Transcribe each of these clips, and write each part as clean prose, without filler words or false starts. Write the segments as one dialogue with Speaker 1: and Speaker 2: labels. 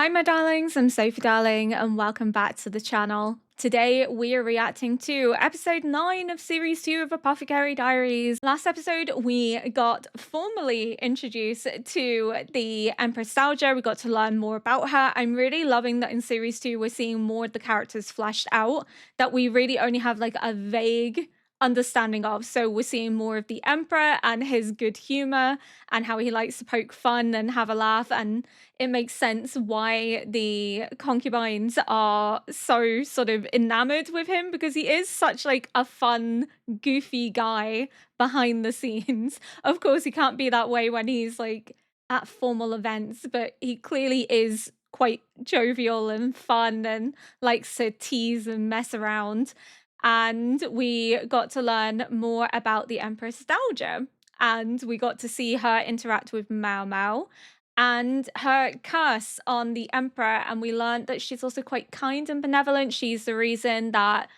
Speaker 1: Hi, my darlings. I'm Sophie Darling, and welcome back to the channel. Today, we are reacting to episode 9 of series 2 of Apothecary Diaries. Last episode, we got formally introduced to the Empress Dowager. We got to learn more about her. I'm really loving that in series 2, we're seeing more of the characters fleshed out that we really only have like a vague understanding of. So we're seeing more of the Emperor and his good humor and how he likes to poke fun and have a laugh, and it makes sense why the concubines are so sort of enamored with him, because he is such like a fun, goofy guy behind the scenes. Of course, he can't be that way when he's like at formal events, but he clearly is quite jovial and fun and likes to tease and mess around. And we got to learn more about the Empress Dowager, and we got to see her interact with Mao Mao and her curse on the emperor, and we learned that she's also quite kind and benevolent. She's the reason that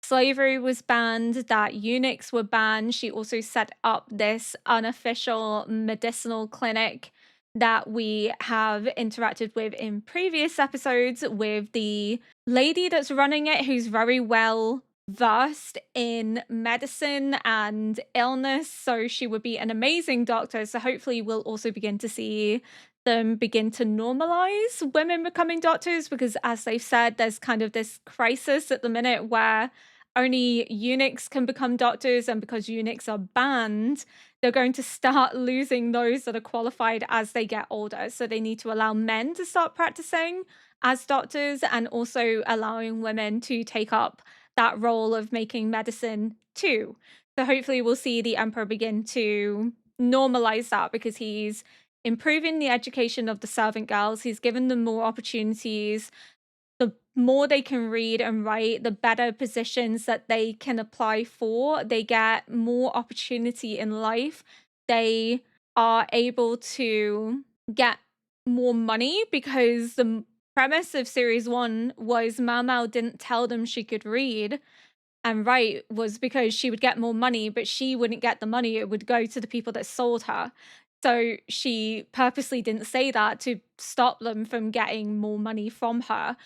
Speaker 1: slavery was banned, that eunuchs were banned. She also set up this unofficial medicinal clinic that we have interacted with in previous episodes, with the lady that's running it, who's very well versed in medicine and illness, so she would be an amazing doctor. So hopefully we'll also begin to see them begin to normalize women becoming doctors, because as they've said, there's kind of this crisis at the minute where only eunuchs can become doctors, and because eunuchs are banned, they're going to start losing those that are qualified as they get older. So they need to allow men to start practicing as doctors, and also allowing women to take up that role of making medicine too. So hopefully we'll see the emperor begin to normalize that, because he's improving the education of the servant girls. He's given them more opportunities. The more they can read and write, the better positions that they can apply for. They get more opportunity in life. They are able to get more money, because the premise of series 1 was Mao Mao didn't tell them she could read and write, was because she would get more money, but she wouldn't get the money. It would go to the people that sold her. So she purposely didn't say that to stop them from getting more money from her.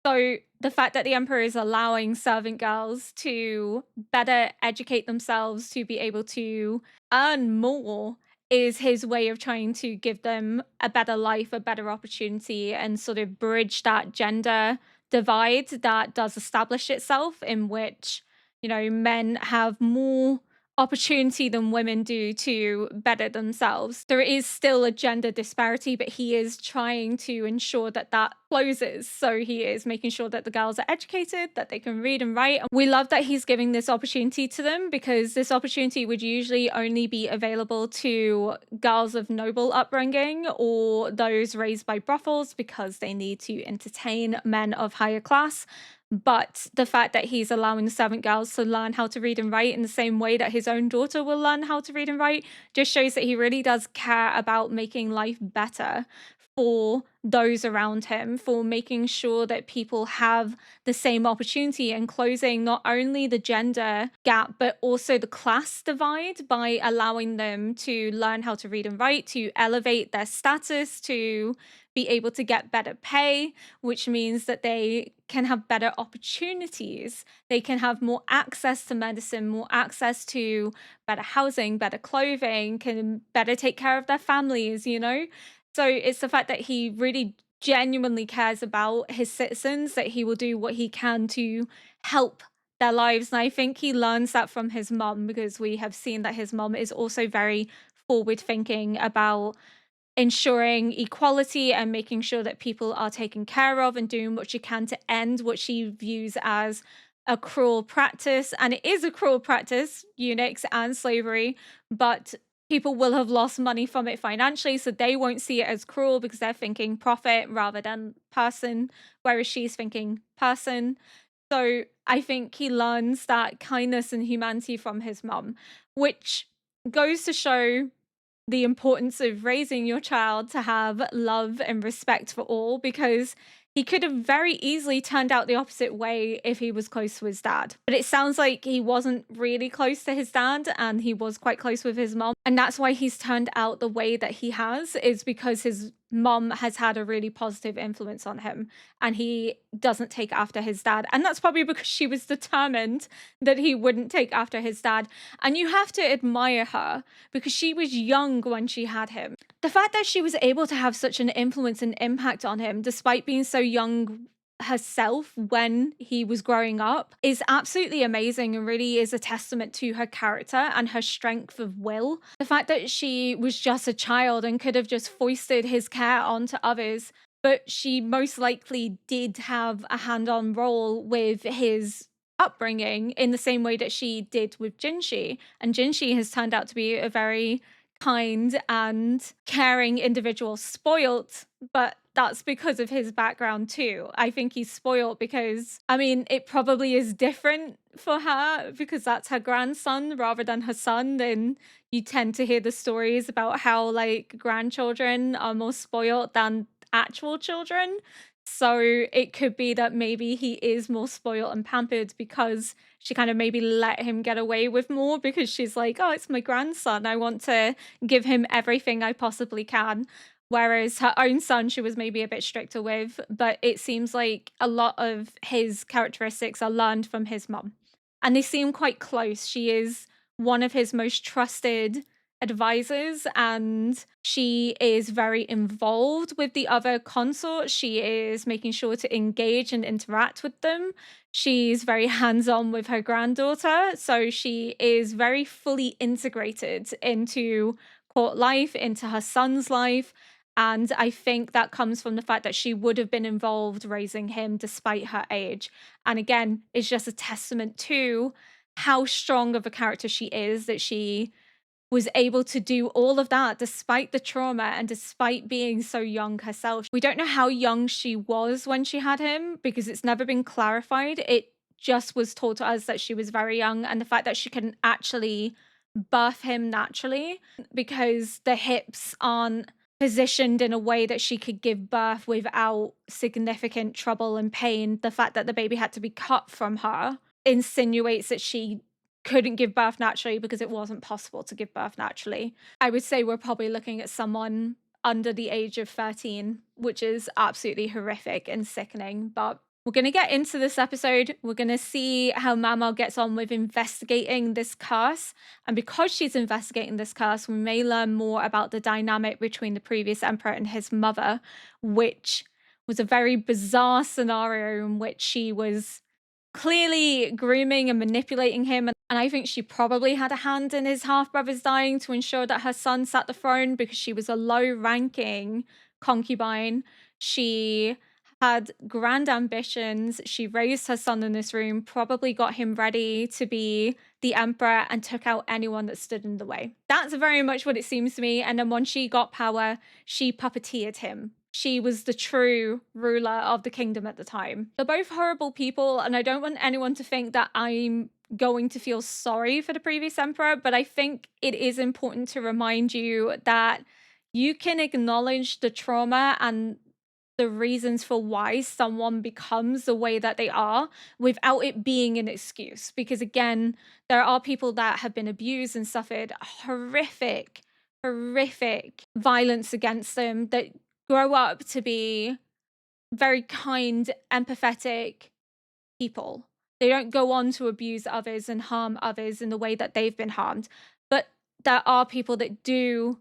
Speaker 1: So the fact that the emperor is allowing servant girls to better educate themselves to be able to earn more is his way of trying to give them a better life, a better opportunity, and sort of bridge that gender divide that does establish itself, in which, men have more opportunity than women do to better themselves. There is still a gender disparity, but he is trying to ensure that that closes. So he is making sure that the girls are educated, that they can read and write. And we love that he's giving this opportunity to them, because this opportunity would usually only be available to girls of noble upbringing or those raised by brothels, because they need to entertain men of higher class. But the fact that he's allowing the servant girls to learn how to read and write in the same way that his own daughter will learn how to read and write just shows that he really does care about making life better for those around him, for making sure that people have the same opportunity, and closing not only the gender gap, but also the class divide, by allowing them to learn how to read and write, to elevate their status, to be able to get better pay, which means that they can have better opportunities. They can have more access to medicine, more access to better housing, better clothing, can better take care of their families. So it's the fact that he really genuinely cares about his citizens, that he will do what he can to help their lives. And I think he learns that from his mum, because we have seen that his mum is also very forward thinking about ensuring equality and making sure that people are taken care of, and doing what she can to end what she views as a cruel practice. And it is a cruel practice, eunuchs and slavery, but people will have lost money from it financially, so they won't see it as cruel, because they're thinking profit rather than person, whereas she's thinking person. So I think he learns that kindness and humanity from his mum, which goes to show the importance of raising your child to have love and respect for all, because He could have very easily turned out the opposite way if he was close to his dad. But it sounds like he wasn't really close to his dad and he was quite close with his mom. And that's why he's turned out the way that he has, is because his mom has had a really positive influence on him and he doesn't take after his dad. And that's probably because she was determined that he wouldn't take after his dad. And you have to admire her because she was young when she had him. The fact that she was able to have such an influence and impact on him despite being so young herself when he was growing up is absolutely amazing and really is a testament to her character and her strength of will. The fact that she was just a child and could have just foisted his care onto others, but she most likely did have a hand-on role with his upbringing in the same way that she did with Jinshi. And Jinshi has turned out to be a very kind and caring individual, spoilt, but that's because of his background too. I think he's spoilt because, I mean, it probably is different for her because that's her grandson rather than her son. Then you tend to hear the stories about how like grandchildren are more spoilt than actual children. So it could be that maybe he is more spoiled and pampered because she kind of maybe let him get away with more because she's like, oh, it's my grandson. I want to give him everything I possibly can. Whereas her own son, she was maybe a bit stricter with, but it seems like a lot of his characteristics are learned from his mom. And they seem quite close. She is one of his most trusted advisors and she is very involved with the other consorts. She is making sure to engage and interact with them. She's very hands-on with her granddaughter, so she is very fully integrated into court life, into her son's life. And I think that comes from the fact that she would have been involved raising him despite her age. And again, it's just a testament to how strong of a character she is, that she was able to do all of that despite the trauma and despite being so young herself. We don't know how young she was when she had him because it's never been clarified. It just was told to us that she was very young, and the fact that she can actually birth him naturally because the hips aren't positioned in a way that she could give birth without significant trouble and pain. The fact that the baby had to be cut from her insinuates that she couldn't give birth naturally because it wasn't possible to give birth naturally. I would say we're probably looking at someone under the age of 13, which is absolutely horrific and sickening. But we're going to get into this episode. We're going to see how Mama gets on with investigating this curse. And because she's investigating this curse, we may learn more about the dynamic between the previous emperor and his mother, which was a very bizarre scenario in which she was clearly grooming and manipulating him. And I think she probably had a hand in his half-brother's dying to ensure that her son sat the throne because she was a low-ranking concubine. She had grand ambitions. She raised her son in this room, probably got him ready to be the emperor and took out anyone that stood in the way. That's very much what it seems to me. And then when she got power, she puppeteered him. She was the true ruler of the kingdom at the time. They're both horrible people, and I don't want anyone to think that I'm going to feel sorry for the previous emperor, but I think it is important to remind you that you can acknowledge the trauma and the reasons for why someone becomes the way that they are without it being an excuse. Because again, there are people that have been abused and suffered horrific violence against them that grow up to be very kind, empathetic people. They don't go on to abuse others and harm others in the way that they've been harmed. But there are people that do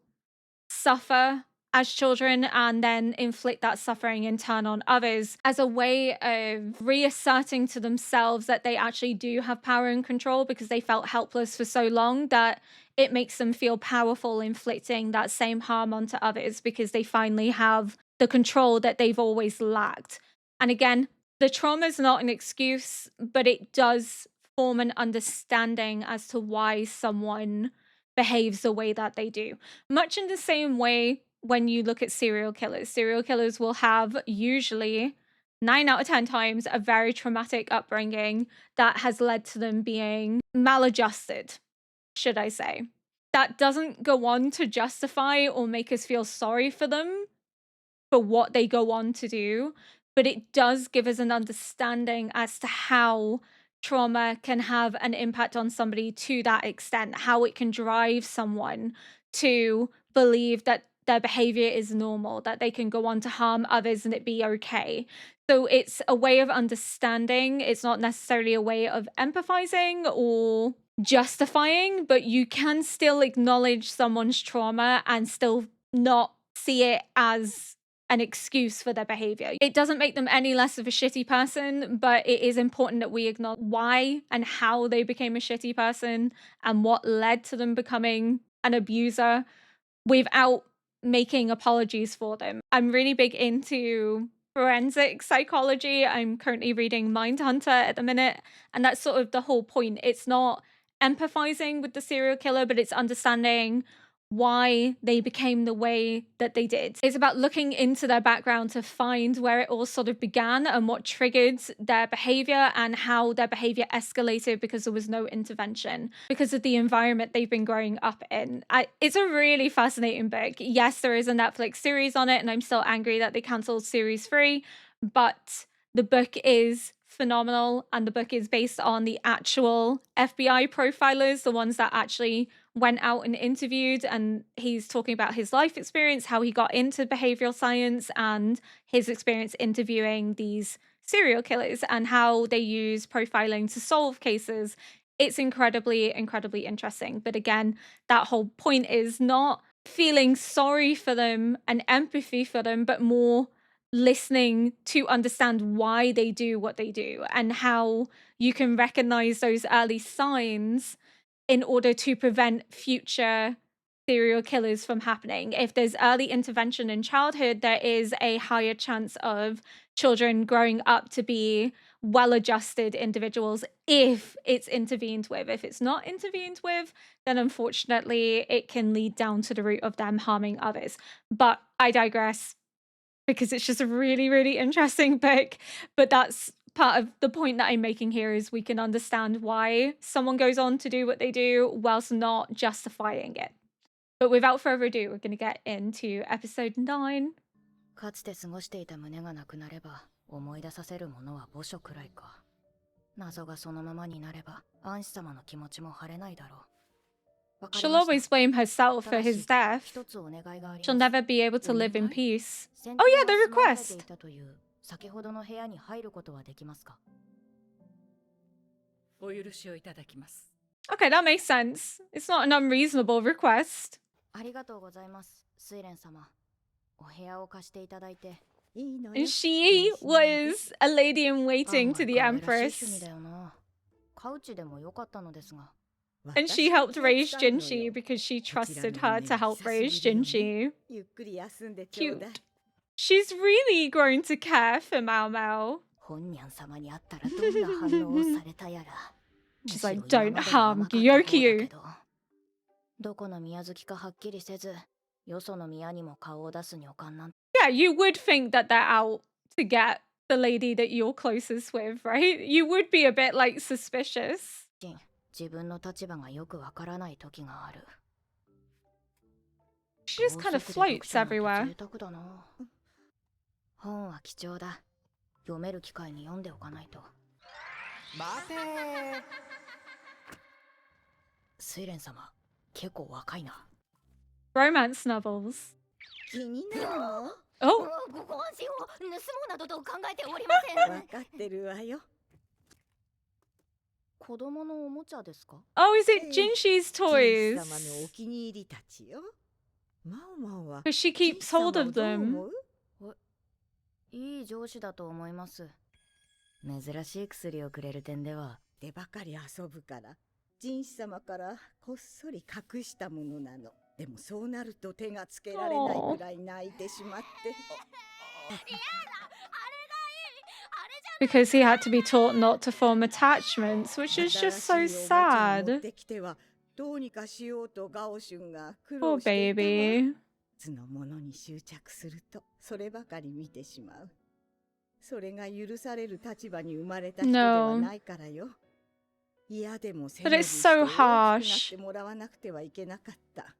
Speaker 1: suffer as children and then inflict that suffering in turn on others as a way of reasserting to themselves that they actually do have power and control because they felt helpless for so long that it makes them feel powerful, inflicting that same harm onto others because they finally have the control that they've always lacked. And again, the trauma is not an excuse, but it does form an understanding as to why someone behaves the way that they do. Much in the same way when you look at serial killers will have usually 9 out of 10 times a very traumatic upbringing that has led to them being maladjusted, should I say. That doesn't go on to justify or make us feel sorry for them for what they go on to do, but it does give us an understanding as to how trauma can have an impact on somebody to that extent, how it can drive someone to believe that their behavior is normal, that they can go on to harm others and it be okay. So it's a way of understanding. It's not necessarily a way of empathizing or justifying, but you can still acknowledge someone's trauma and still not see it as an excuse for their behavior. It doesn't make them any less of a shitty person, but it is important that we acknowledge why and how they became a shitty person and what led to them becoming an abuser without making apologies for them. I'm really big into forensic psychology. I'm currently reading Mindhunter at the minute, and that's sort of the whole point. It's not empathizing with the serial killer, but it's understanding why they became the way that they did. It's about looking into their background to find where it all sort of began and what triggered their behavior and how their behavior escalated because there was no intervention, because of the environment they've been growing up in. It's a really fascinating book. Yes, there is a Netflix series on it, and I'm still angry that they cancelled series 3, but the book is phenomenal, and the book is based on the actual FBI profilers, the ones that actually went out and interviewed, and he's talking about his life experience, how he got into behavioral science, and his experience interviewing these serial killers and how they use profiling to solve cases. It's incredibly, incredibly interesting. But again, that whole point is not feeling sorry for them and empathy for them, but more listening to understand why they do what they do and how you can recognize those early signs in order to prevent future serial killers from happening. If there's early intervention in childhood, there is a higher chance of children growing up to be well-adjusted individuals if it's intervened with. If it's not intervened with, then unfortunately it can lead down to the root of them harming others. But I digress, because it's just a really, really interesting book. But that's part of the point that I'm making here, is we can understand why someone goes on to do what they do whilst not justifying it. But without further ado, we're going to get into episode 9.
Speaker 2: かつて過ごしていた胸がなくなれば思い出させるものは墓所くらいか。謎がそのままになればアンシ様の気持ちも晴れないだろう。
Speaker 1: She'll always blame herself for his death. She'll never be able to live in peace. Oh yeah, the request.
Speaker 2: 先ほどの部屋に入ることはできますか？
Speaker 3: お許しをいただきます。
Speaker 1: Okay, that makes sense. It's not an unreasonable request.
Speaker 2: ありがとうございます、睡蓮様。お部屋を貸していただいて。
Speaker 1: And she was a lady in waiting to the Empress.
Speaker 2: カウチでもよかったのですが。
Speaker 1: And she helped raise Jinshi because she trusted her to help raise Jinshi. Cute. She's really grown to care for Mao Mao. She's like, don't harm Gyokyu.
Speaker 2: どこの宮月かはっきりせず、よその宮にも顔を出す女官なんて。
Speaker 1: Yeah, you would think that they're out to get the lady that you're closest with, right? You would be a bit like suspicious.
Speaker 2: 自分の立場がよくわからない時がある。
Speaker 1: She just kind of floats everywhere.
Speaker 2: 本は貴重だ。読める機会に読んでおかないと。
Speaker 3: 待てー。
Speaker 2: 睡蓮様、結構若いな。
Speaker 1: Romance novels.
Speaker 4: 気になるの？
Speaker 1: Oh.
Speaker 2: ご安心を。盗もうなどと考えておりません。
Speaker 4: わかってるわよ。
Speaker 2: 子供のおもちゃですか？
Speaker 1: Oh, is it Jinshi's
Speaker 4: 様
Speaker 1: toys?
Speaker 4: のお気に入りたちよ。マオマオは
Speaker 1: Because she keeps hold of
Speaker 4: どう
Speaker 1: them.
Speaker 4: 思う？
Speaker 2: いい上司だと思います。珍しい薬をくれる点では。
Speaker 4: でばかり遊ぶから、ジンシ様からこっそり隠したものなの。でもそうなると手がつけられないくらい泣いてしまって。
Speaker 1: Because he had to be taught not to form attachments, which is just so
Speaker 4: 新しいおもちゃを持っ
Speaker 1: sad.
Speaker 4: てきてはどうにかしようとガオシュンが苦
Speaker 1: Poor
Speaker 4: 労していたわ。
Speaker 1: baby.
Speaker 4: 別のものに執着するとそればかり見てしまう。それが許される立場に生まれた人ではないからよ。嫌でも背伸
Speaker 1: But
Speaker 4: び
Speaker 1: it's
Speaker 4: して
Speaker 1: so
Speaker 4: 大きくなっ
Speaker 1: harsh.
Speaker 4: てもらわなくてはいけなかった。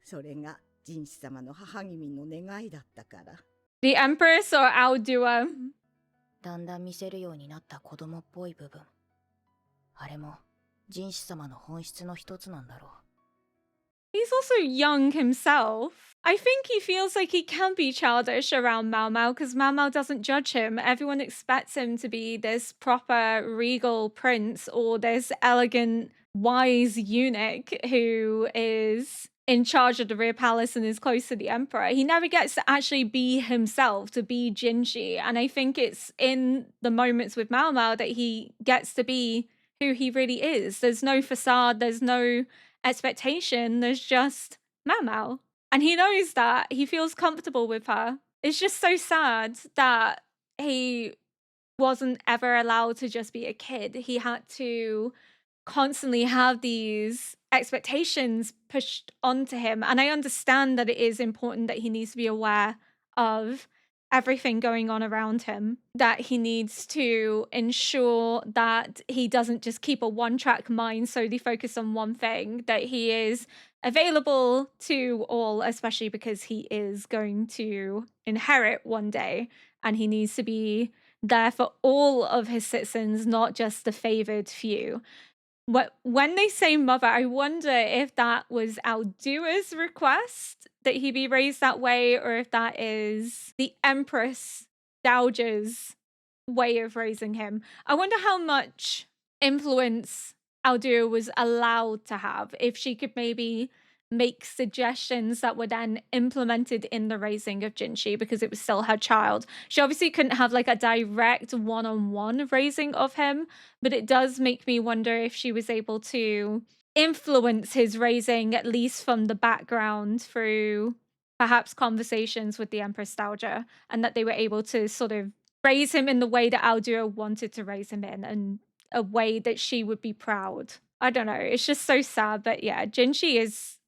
Speaker 4: それがジンシ様の母君の願いだったから。
Speaker 1: The Empress or Aldua?
Speaker 2: だんだん見せるようになった子供っぽい部分。あれも人種様の本質の一つなんだろう。
Speaker 1: He's also young himself. I think he feels like he can be childish around Mao Mao because Mao Mao doesn't judge him. Everyone expects him to be this proper regal prince or this elegant, wise eunuch who is in charge of the rear palace and is close to the emperor. He never gets to actually be himself, to be Jinshi. And I think it's in the moments with Mao Mao that he gets to be who he really is. There's no facade, there's no expectation, there's just Mao Mao. And he knows that. He feels comfortable with her. It's just so sad that he wasn't ever allowed to just be a kid. He had to constantly have these expectations pushed onto him. And I understand that it is important that he needs to be aware of everything going on around him, that he needs to ensure that he doesn't just keep a one-track mind, solely focused on one thing, that he is available to all, especially because he is going to inherit one day, and he needs to be there for all of his citizens, not just the favored few. When they say mother, I wonder if that was Aldua's request that he be raised that way, or if that is the Empress Dowager's way of raising him. I wonder how much influence Aldua was allowed to have, if she could maybe make suggestions that were then implemented in the raising of Jinshi because it was still her child. She obviously couldn't have like a direct one-on-one raising of him, but it does make me wonder if she was able to influence his raising, at least from the background, through perhaps conversations with the Empress Dowager, and that they were able to sort of raise him in the way that Aldua wanted to raise him in, and a way that she would be proud. I don't know. It's just so sad. But yeah, Jinshi is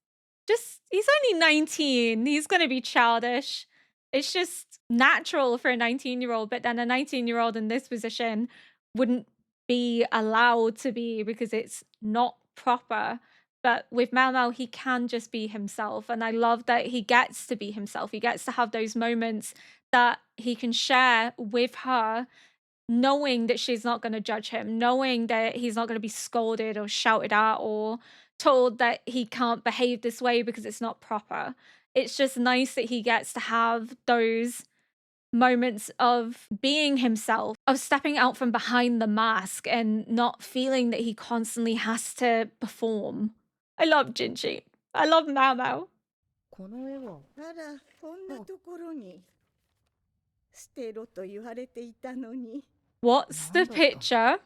Speaker 1: just, he's only 19. He's going to be childish. It's just natural for a 19-year-old, but then a 19-year-old in this position wouldn't be allowed to be because it's not proper. But with Mao Mao, he can just be himself. And I love that he gets to be himself. He gets to have those moments that he can share with her, knowing that she's not going to judge him, knowing that he's not going to be scolded or shouted at or told that he can't behave this way because it's not proper. It's just nice that he gets to have those moments of being himself, of stepping out from behind the mask and not feeling that he constantly has to perform. I love Jinji. I love Mao Mao.
Speaker 2: この絵は
Speaker 4: あら、こんなところに。捨てろと言われていたのに。
Speaker 1: What's the picture?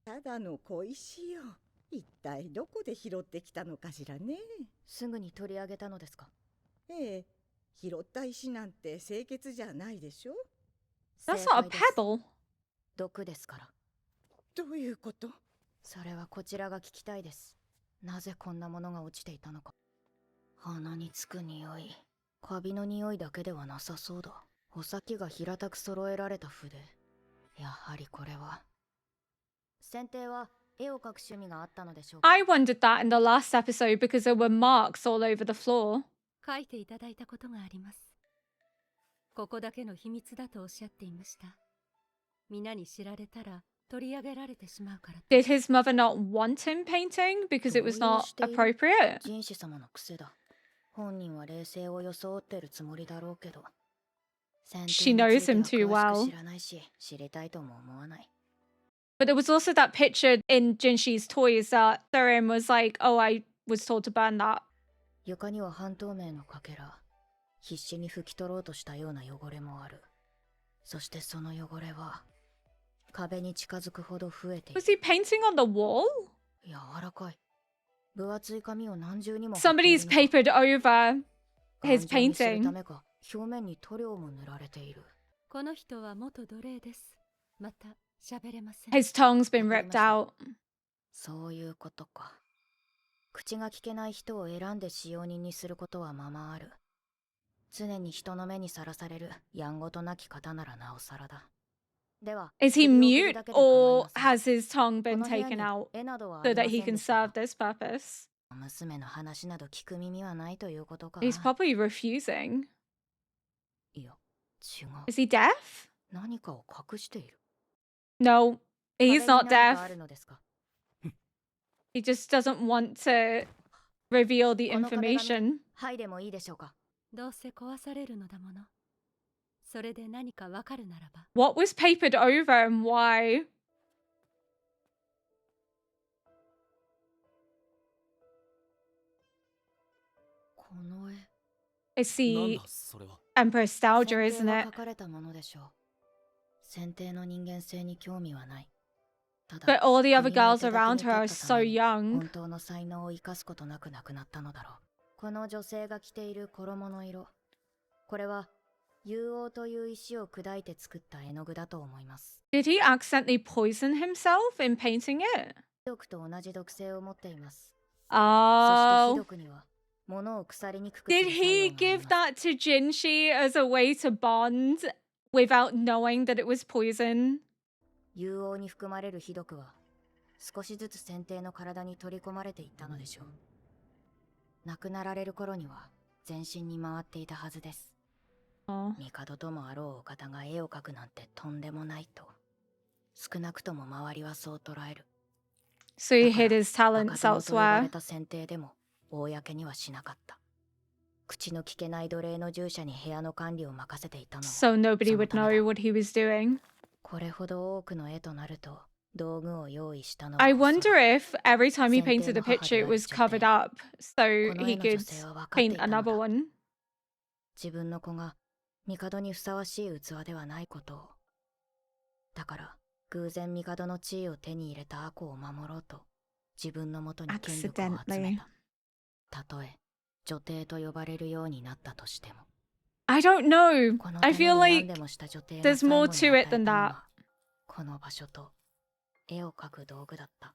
Speaker 4: ただの小石よ。一体どこで拾ってきたのかしらね。
Speaker 2: すぐに取り上げたのですか？
Speaker 4: ええ、拾った石なんて清潔じゃないでしょ。
Speaker 1: That's not a pebble.
Speaker 2: 毒ですから。
Speaker 4: どういうこと？
Speaker 2: それはこちらが聞きたいです。なぜこんなものが落ちていたのか。鼻につく匂い。カビの匂いだけではなさそうだ。穂先が平たく揃えられた筆。やはりこれは。先帝は絵を描く趣味があったのでしょうか。
Speaker 1: I wondered that in the last episode because there were marks all over the floor.
Speaker 3: 書いていただいたことがあります。ここだけの秘密だとおっしゃっていました。皆に知られたら取り上げられてしまうからと。
Speaker 1: Did his mother not want him painting because it was not appropriate?
Speaker 2: 人種様の癖だ。本人は冷静を装ってるつもりだろうけど。
Speaker 1: She knows him too well.
Speaker 2: 知らないし、知りたいとも思わない。
Speaker 1: But there was also that picture in Jinshi's toys that Thorin was like, oh, I was told to burn that.
Speaker 2: 床には半透明のかけら。必死に拭き取ろうとしたような汚れもある。そしてその汚れは壁に近づくほど増えている。
Speaker 1: Was he painting on the wall?
Speaker 2: 柔らかい。分厚い紙を何重にも。
Speaker 1: Somebody's papered over his painting.
Speaker 2: ためか表面に塗料も塗られている。
Speaker 3: この人は元奴隷です。また喋れません。
Speaker 1: His tongue's been ripped out.
Speaker 2: そういうことか。口が聞けない人を選んで使用人にすることはままある。常に人の目にさらされるやんごとなき方ならなおさらだ。では、
Speaker 1: Is he mute or has his tongue been taken out so that he can serve this purpose?
Speaker 2: 娘の話など聞く耳はないということか。
Speaker 1: He's probably refusing.
Speaker 2: いや、違う。
Speaker 1: Is he deaf?
Speaker 2: 何かを隠している。
Speaker 1: No,
Speaker 2: 壁
Speaker 1: he's
Speaker 2: に
Speaker 1: not
Speaker 2: 何かあ
Speaker 1: deaf.
Speaker 2: るのですか？
Speaker 1: He just doesn't want to reveal the
Speaker 2: この壁紙、
Speaker 1: information.
Speaker 2: はいでもいいでしょうか？
Speaker 3: どうせ壊されるのだもの。それで何かわかるならば。
Speaker 1: What was papered over and why?
Speaker 2: この絵、
Speaker 1: It's
Speaker 5: なん
Speaker 1: the
Speaker 5: だそれは。
Speaker 1: Empress
Speaker 2: 先
Speaker 1: Dowager,
Speaker 2: 帝
Speaker 1: isn't
Speaker 2: が
Speaker 1: it?
Speaker 2: 書かれたものでしょう。先帝の人間性に興味はない。た
Speaker 1: But
Speaker 2: だ、
Speaker 1: all the other
Speaker 2: 国の
Speaker 1: girls
Speaker 2: 頂に
Speaker 1: around
Speaker 2: 立
Speaker 1: her
Speaker 2: っ
Speaker 1: are
Speaker 2: たた
Speaker 1: so
Speaker 2: めに
Speaker 1: young.
Speaker 2: 本当の才能を生かすことなく亡くなったのだろう。この女性が着ている衣の色、これは竜王という石を砕いて作った絵の具だと思います。
Speaker 1: Did he accidentally poison himself in painting it?
Speaker 2: 火毒と同じ毒性を持っています。そして火
Speaker 1: Oh.
Speaker 2: 毒には物を腐りにくくす
Speaker 1: Did
Speaker 2: る作用
Speaker 1: he
Speaker 2: があり
Speaker 1: give
Speaker 2: ます。
Speaker 1: that to Jinshi as a way to bond without knowing that it was poison?
Speaker 2: 竜王に含まれる火毒は少しずつ先帝の体に取り込まれていったのでしょう。亡くなられる頃には全身に回っていたはずです。
Speaker 1: Oh.
Speaker 2: 帝ともあろうお方が絵を描くなんてとんでもないと、少なくとも周りはそう捉える。
Speaker 1: So he
Speaker 2: だから
Speaker 1: hid his
Speaker 2: バ
Speaker 1: talents
Speaker 2: カ殿と呼ばれ
Speaker 1: elsewhere.
Speaker 2: た先帝でも公にはしなかった。口の聞けない奴隷の従者に部屋の管理を任せていたのも
Speaker 1: So nobody
Speaker 2: その
Speaker 1: would
Speaker 2: ためだ。
Speaker 1: know what he was doing.
Speaker 2: これほど多くの絵となると道具を用意したのは
Speaker 1: I
Speaker 2: おそらく
Speaker 1: wonder if every time he
Speaker 2: 先帝
Speaker 1: painted
Speaker 2: の
Speaker 1: a
Speaker 2: 母
Speaker 1: picture
Speaker 2: で
Speaker 1: it
Speaker 2: ある
Speaker 1: was
Speaker 2: 女
Speaker 1: covered
Speaker 2: 帝。
Speaker 1: up so
Speaker 2: この
Speaker 1: he
Speaker 2: 絵の女
Speaker 1: could
Speaker 2: 性は分かってい
Speaker 1: paint
Speaker 2: たの
Speaker 1: another
Speaker 2: だ。
Speaker 1: one.
Speaker 2: 自分の子が帝にふさわしい器ではないことを。だから偶然帝の地位を手に入れた悪を守ろうと自分のもとに権力を集め
Speaker 1: Accidentally.
Speaker 2: た。たとえ女帝と呼ばれるようになったとしても。
Speaker 1: I don't know.
Speaker 2: この
Speaker 1: I
Speaker 2: ため
Speaker 1: feel
Speaker 2: に何
Speaker 1: like
Speaker 2: でもした女帝が
Speaker 1: there's
Speaker 2: 最後
Speaker 1: more
Speaker 2: に
Speaker 1: to
Speaker 2: 与え
Speaker 1: it
Speaker 2: た
Speaker 1: than
Speaker 2: の
Speaker 1: that.
Speaker 2: はこの場所と絵を描く道具だった。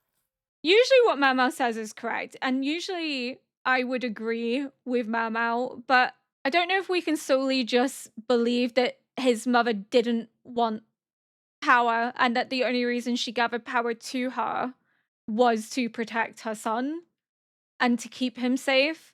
Speaker 1: Usually what Mau Mau says is correct, and usually I would agree with Mau Mau, but I don't know if we can solely just believe that his mother didn't want power and that the only reason she gathered power to her was to protect her son and to keep him safe,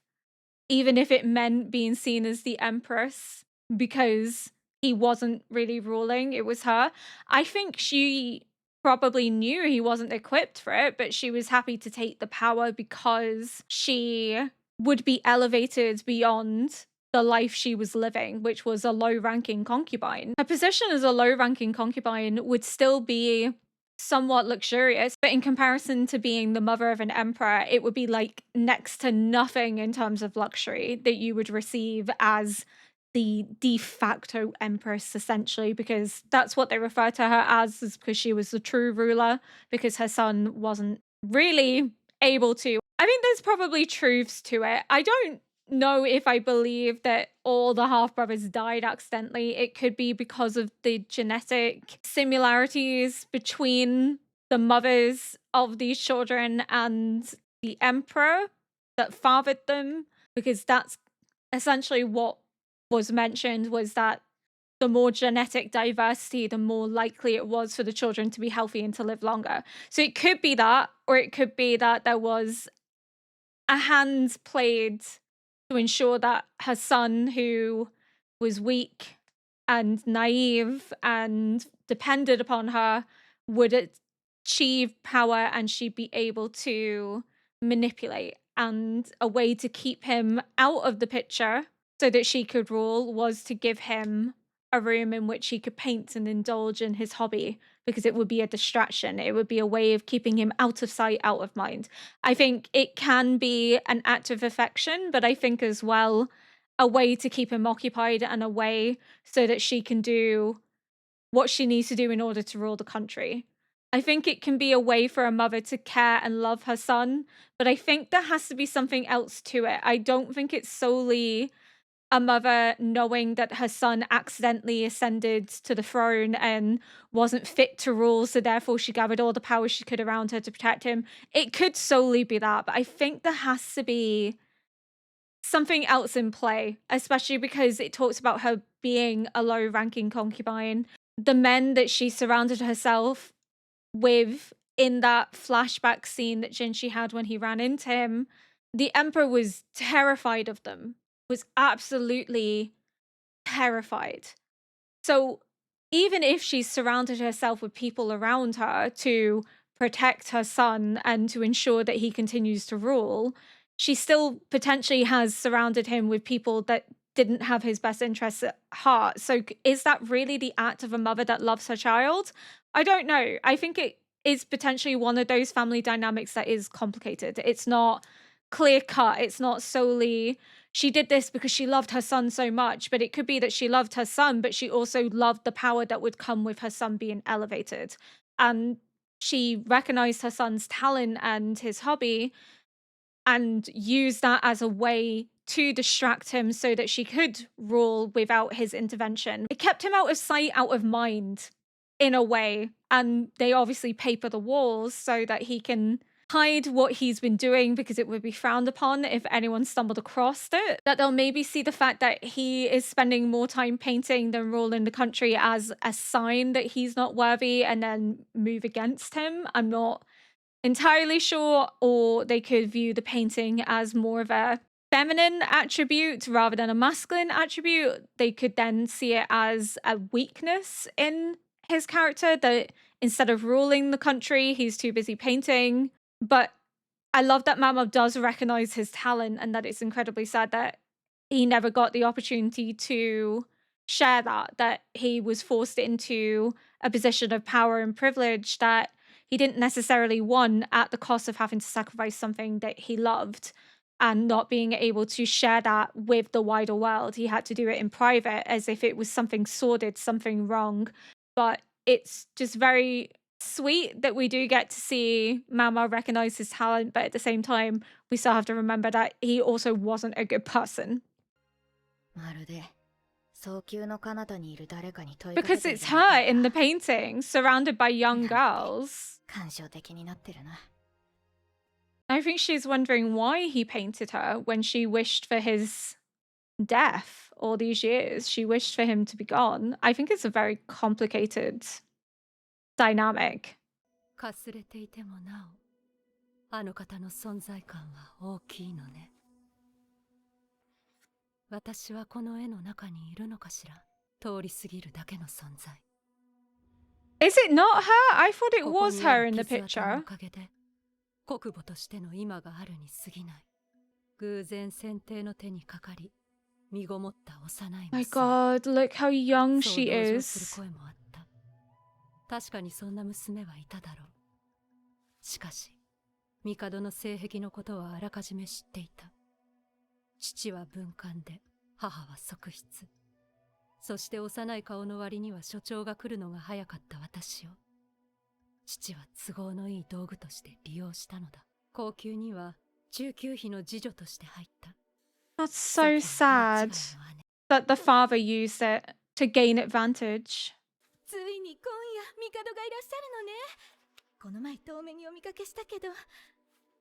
Speaker 1: even if it meant being seen as the empress because he wasn't really ruling, it was her. I think she probably knew he wasn't equipped for it, but she was happy to take the power because she would be elevated beyond the life she was living, which was a low-ranking concubine. Her position as a low-ranking concubine would still be somewhat luxurious, but in comparison to being the mother of an emperor, it would be like next to nothing in terms of luxury that you would receive as the de facto empress, essentially, because that's what they refer to her as, is because she was the true ruler, because her son wasn't really able to. I think there's probably truths to it. I don't know if I believe that all the half brothers died accidentally. It could be because of the genetic similarities between the mothers of these children and the emperor that fathered them, because that's essentially what was mentioned, was that the more genetic diversity, the more likely it was for the children to be healthy and to live longer. So it could be that, or it could be that there was a hand played to ensure that her son, who was weak and naive and depended upon her, would achieve power and she'd be able to manipulate. And a way to keep him out of the picture so that she could rule was to give him a room in which he could paint and indulge in his hobby, because it would be a distraction. It would be a way of keeping him out of sight, out of mind. I think it can be an act of affection, but I think as well a way to keep him occupied and a way so that she can do what she needs to do in order to rule the country. I think it can be a way for a mother to care and love her son, but I think there has to be something else to it. I don't think it's solely a mother knowing that her son accidentally ascended to the throne and wasn't fit to rule, so therefore she gathered all the power she could around her to protect him. It could solely be that, but I think there has to be something else in play, especially because it talks about her being a low-ranking concubine. The men that she surrounded herself with in that flashback scene that Jinshi had when he ran into him, the emperor was terrified of them, was absolutely terrified. So even if she's surrounded herself with people around her to protect her son and to ensure that he continues to rule, she still potentially has surrounded him with people that didn't have his best interests at heart. So, is that really the act of a mother that loves her child? I don't know. I think it is potentially one of those family dynamics that is complicated. It's not clear cut. It's not solely she did this because she loved her son so much, but it could be that she loved her son, but she also loved the power that would come with her son being elevated. And she recognized her son's talent and his hobby and used that as a way to distract him so that she could rule without his intervention. It kept him out of sight, out of mind in a way. And they obviously paper the walls so that he can hide what he's been doing because it would be frowned upon if anyone stumbled across it. That they'll maybe see the fact that he is spending more time painting than ruling the country as a sign that he's not worthy and then move against him. I'm not entirely sure, or they could view the painting as more of a feminine attribute rather than a masculine attribute. They could then see it as a weakness in his character that instead of ruling the country, he's too busy painting. But I love that Mama does recognize his talent and that it's incredibly sad that he never got the opportunity to share that he was forced into a position of power and privilege that he didn't necessarily want at the cost of having to sacrifice something that he loved and not being able to share that with the wider world. He had to do it in private as if it was something sordid, something wrong. But it's just very sweet that we do get to see Mama recognize his talent, but at the same time, we still have to remember that he also wasn't a good person.
Speaker 2: まるで早急の彼方にいる誰かに問いかけ
Speaker 1: Because
Speaker 2: てい
Speaker 1: it's
Speaker 2: るみた
Speaker 1: her
Speaker 2: い
Speaker 1: in
Speaker 2: だ
Speaker 1: the painting, surrounded by young
Speaker 2: なんて
Speaker 1: girls.
Speaker 2: 感傷的になってるな。
Speaker 1: I think she's wondering why he painted her when she wished for his death all these years. She wished for him to be gone. I think it's a very complicated dynamic.
Speaker 3: かすれていてもなお、あの方の存在感は大きいのね。私はこの絵の中にいるのかしら。通り過ぎるだけの存在。
Speaker 1: Is it not her? I thought it
Speaker 3: ここ
Speaker 1: was
Speaker 3: にあ
Speaker 1: her
Speaker 3: る
Speaker 1: in the
Speaker 3: 傷跡の
Speaker 1: picture.
Speaker 3: おかげで、国母としての今があるに過ぎない。偶然先帝の手にかかり、身ごもった幼い
Speaker 1: My
Speaker 3: 娘。
Speaker 1: god, look how young
Speaker 3: そう
Speaker 1: she
Speaker 3: 同情する
Speaker 1: is.
Speaker 3: 声もあった。確かにそんな娘はいただろう。しかし、帝の性癖のことはあらかじめ知っていた。父は文官で、母は側室。そして幼い顔の割には所長が来るのが早かった私を。父は都合のいい道具として利用したのだ。高級には中級妃の次女として入った。
Speaker 1: That's so sad that the father used it to gain advantage.
Speaker 2: ついに今夜帝がいらっしゃるのね。この前遠目にお見かけしたけど、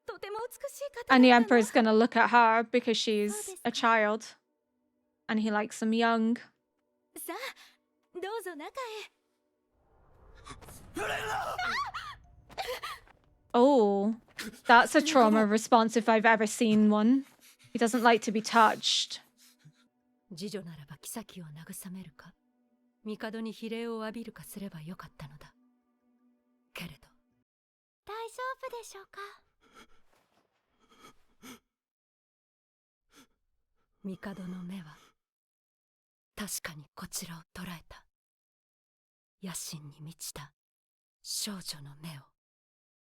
Speaker 2: とても美しい方だ
Speaker 1: And the
Speaker 2: ったの。
Speaker 1: emperor's gonna look at her because she's a child. And he likes them young.
Speaker 2: さあ、どうぞ中へ。
Speaker 1: Oh, that's a trauma response if I've ever seen one. He doesn't like to be touched.
Speaker 3: 次女ならば妃を慰めるか、帝に比例を浴びるかすればよかったのだ。けれど、
Speaker 2: 大丈夫でしょうか。
Speaker 3: 帝の目は確かにこちらを捉えた。野心に満ちた少女の目を。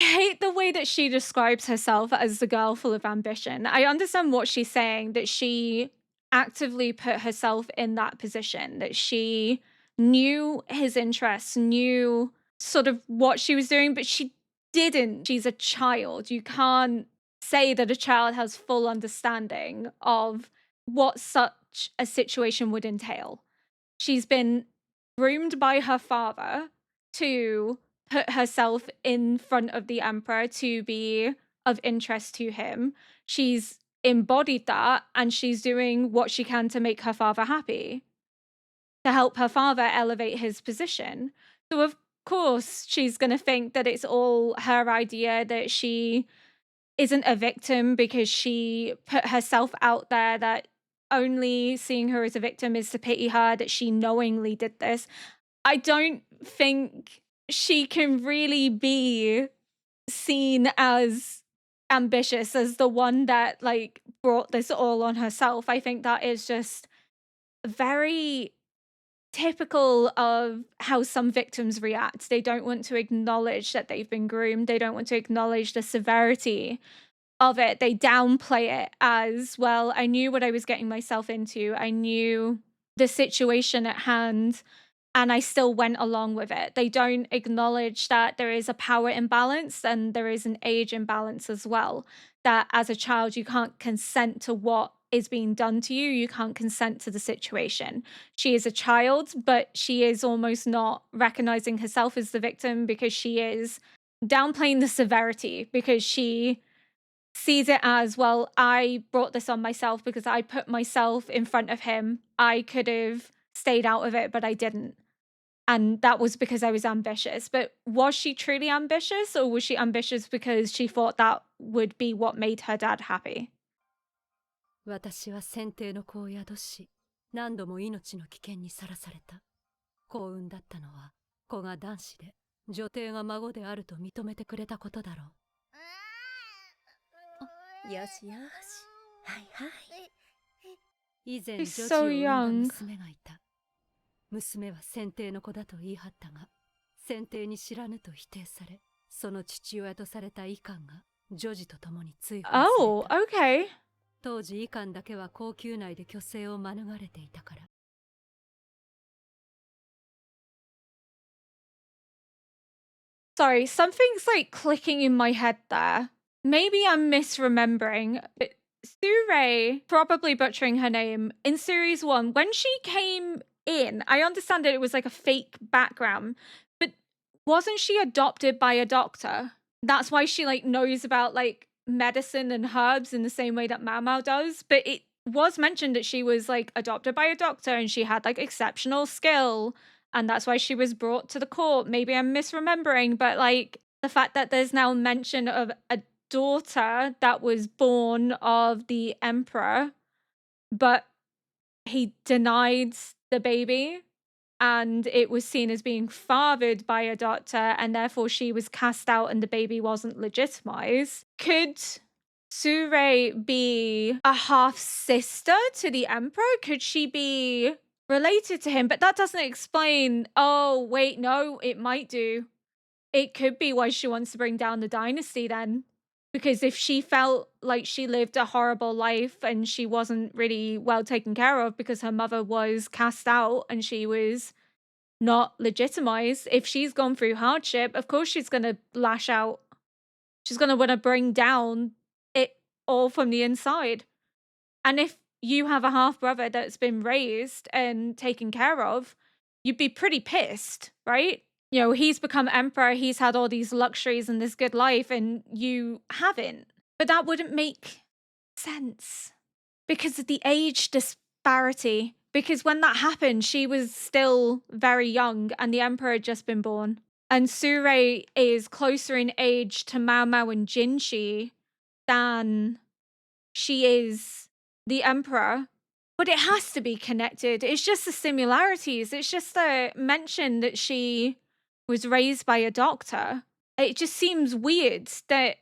Speaker 1: I hate the way that she describes herself as the girl full of ambition. I understand what she's saying, that she actively put herself in that position, that she knew his interests, knew sort of what she was doing, but she didn't. She's a child. You can't say that a child has full understanding of what such a situation would entail. She's been groomed by her father to put herself in front of the emperor to be of interest to him. She's embodied that and she's doing what she can to make her father happy, to help her father elevate his position. So, of course, she's going to think that it's all her idea, that she isn't a victim because she put herself out there, that only seeing her as a victim is to pity her, that she knowingly did this. I don't think she can really be seen as ambitious as the one that like brought this all on herself. I think that is just very typical of how some victims react. They don't want to acknowledge that they've been groomed. They don't want to acknowledge the severity of it. They downplay it as, well, I knew what I was getting myself into. I knew the situation at hand, and I still went along with it. They don't acknowledge that there is a power imbalance and there is an age imbalance as well. That as a child, you can't consent to what is being done to you. You can't consent to the situation. She is a child, but she is almost not recognizing herself as the victim because she is downplaying the severity, because she sees it as, well, I brought this on myself because I put myself in front of him. I could have stayed out of it, but I didn't. And that was because I was ambitious. But was she truly ambitious, or was she ambitious because she thought that would be what made her dad happy?
Speaker 3: 私は先帝の子を宿し、何度も命の危険にさらされた。幸運だったのは、子が男子で、女帝が孫であると認めてくれたことだろう。よしよし。はいはい。以前、女
Speaker 1: She's
Speaker 3: 児を
Speaker 1: so
Speaker 3: 産んだ
Speaker 1: young.
Speaker 3: 娘がいた。娘は先帝の子だと言い張ったが、先帝に知らぬと否定され、その父親とされた医官が女児と共に追放された。
Speaker 1: Oh, okay.
Speaker 3: 当時医官だけは皇宮内で虚勢を免れていたから。
Speaker 1: Sorry, something's like clicking in my head there. Maybe I'm misremembering, but Sue, probably butchering her name, in series 1, when she came in, I understand that it was like a fake background, but wasn't she adopted by a doctor? That's why she like knows about like medicine and herbs in the same way that Mao Mao does. But it was mentioned that she was like adopted by a doctor and she had like exceptional skill, and that's why she was brought to the court. Maybe I'm misremembering, but like the fact that there's now mention of a daughter that was born of the emperor, but he denied the baby and it was seen as being fathered by a doctor, and therefore she was cast out and the baby wasn't legitimized. Could Sure be a half sister to the emperor? Could she be related to him? But that doesn't explain. Oh, wait, no, it might do. It could be why she wants to bring down the dynasty then. Because if she felt like she lived a horrible life and she wasn't really well taken care of because her mother was cast out and she was not legitimized, if she's gone through hardship, of course she's going to lash out. She's going to want to bring down it all from the inside. And if you have a half brother that's been raised and taken care of, you'd be pretty pissed, right? You know, he's become emperor, he's had all these luxuries and this good life, and you haven't. But that wouldn't make sense because of the age disparity. Because when that happened, she was still very young and the emperor had just been born. And Sure is closer in age to Mao Mao and Jinshi than she is the emperor. But it has to be connected. It's just the similarities. It's just the mention that she was raised by a doctor. It just seems weird that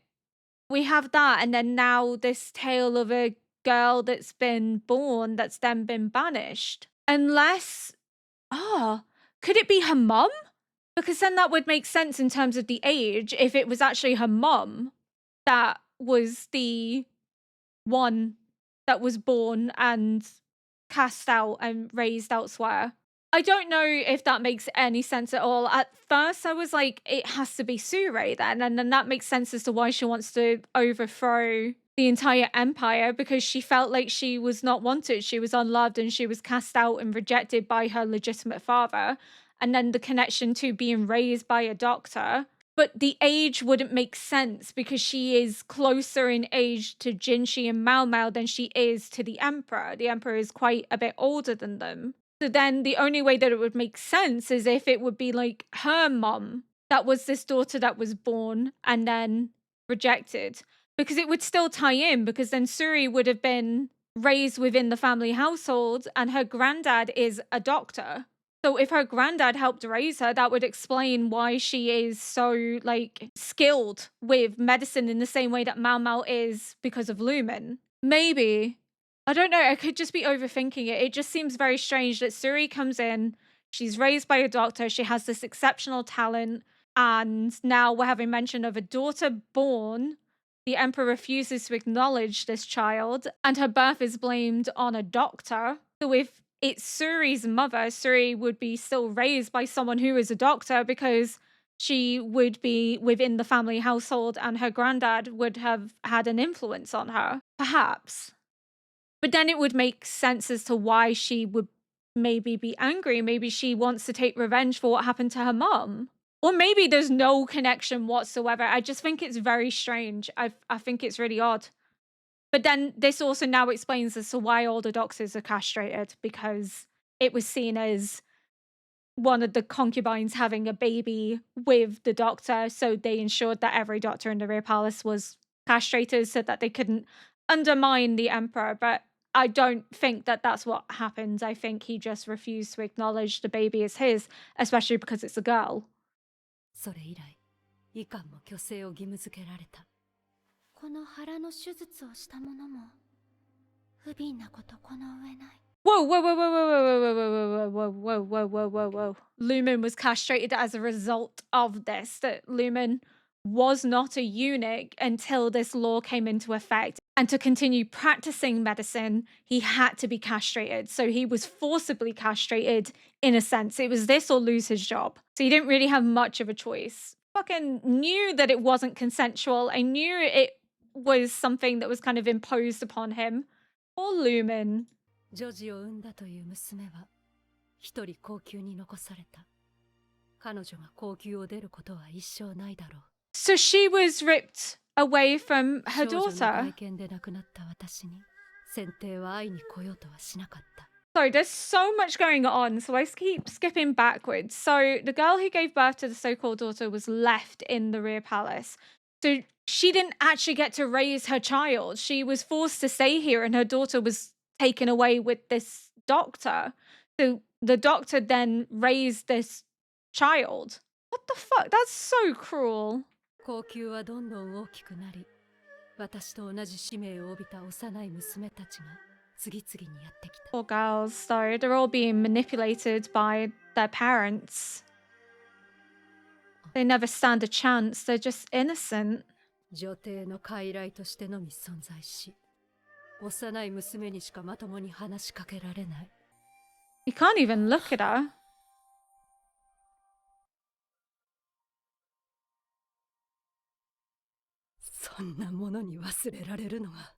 Speaker 1: we have that, and then now this tale of a girl that's been born that's then been banished. Unless, could it be her mum? Because then that would make sense in terms of the age if it was actually her mum that was the one that was born and cast out and raised elsewhere. I don't know if that makes any sense at all. At first, I was like, it has to be Sure then. And then that makes sense as to why she wants to overthrow the entire empire, because she felt like she was not wanted. She was unloved and she was cast out and rejected by her legitimate father. And then the connection to being raised by a doctor. But the age wouldn't make sense because she is closer in age to Jinshi and Mao Mao than she is to the emperor. The emperor is quite a bit older than them. So then the only way that it would make sense is if it would be like her mom that was this daughter that was born and then rejected. Because it would still tie in, because then Suri would have been raised within the family household and her granddad is a doctor. So if her granddad helped raise her, that would explain why she is so, like, skilled with medicine in the same way that Mao Mao is because of Lumen. Maybe. I don't know, I could just be overthinking it. It just seems very strange that Suri comes in, she's raised by a doctor, she has this exceptional talent, and now we're having mention of a daughter born. The Emperor refuses to acknowledge this child, and her birth is blamed on a doctor. So if it's Suri's mother, Suri would be still raised by someone who is a doctor because she would be within the family household and her granddad would have had an influence on her. Perhaps. But then it would make sense as to why she would maybe be angry. Maybe she wants to take revenge for what happened to her mom. Or maybe there's no connection whatsoever. I just think it's very strange. I think it's really odd. But then this also now explains as to why all the doctors are castrated, because it was seen as one of the concubines having a baby with the doctor, so they ensured that every doctor in the rear palace was castrated so that they couldn't undermine the emperor. But I don't think that that's what happened. I think he just refused to acknowledge the baby as his, especially because it's a girl.
Speaker 3: それ以来医官も虚勢を義務付けられた。
Speaker 2: この腹の手術をした者も不憫なことこの上ない。
Speaker 1: Whoa, whoa, whoa, whoa, whoa, whoa, whoa, whoa, whoa, whoa, whoa, whoa, whoa, whoa. Lumen was castrated as a result of this, that Lumen was not a eunuch until this law came into effect. And to continue practicing medicine, he had to be castrated. So he was forcibly castrated in a sense. It was this or lose his job. So he didn't really have much of a choice. Fucking knew that it wasn't consensual. I knew it was something that was kind of imposed upon him. Poor Lumen.
Speaker 3: 女児を産んだという娘は一人高級に残された。彼女が高級を出ることは一生ないだろう。
Speaker 1: So she was ripped away from her
Speaker 3: 少女の
Speaker 1: daughter.
Speaker 3: 外見で亡くなった私に選定は会いに来ようとはしなかった。
Speaker 1: So there's so much going on, so I keep skipping backwards. So the girl who gave birth to the so-called daughter was left in the rear palace. So she didn't actually get to raise her child. She was forced to stay here and her daughter was taken away with this doctor. So the doctor then raised this child. What the fuck? That's so cruel.
Speaker 3: 高級はどんどん大きくなり、私と同じ使命を帯びた幼い娘たちが次々にやってきた。
Speaker 1: Poor girls. So they're all being manipulated by their parents. They never stand a chance. They're just innocent.
Speaker 3: 女帝の傀儡としてのみ存在し、幼い娘にしかまともに話しかけられない。
Speaker 1: You can't even look at her.
Speaker 3: そんなものに忘れられるのが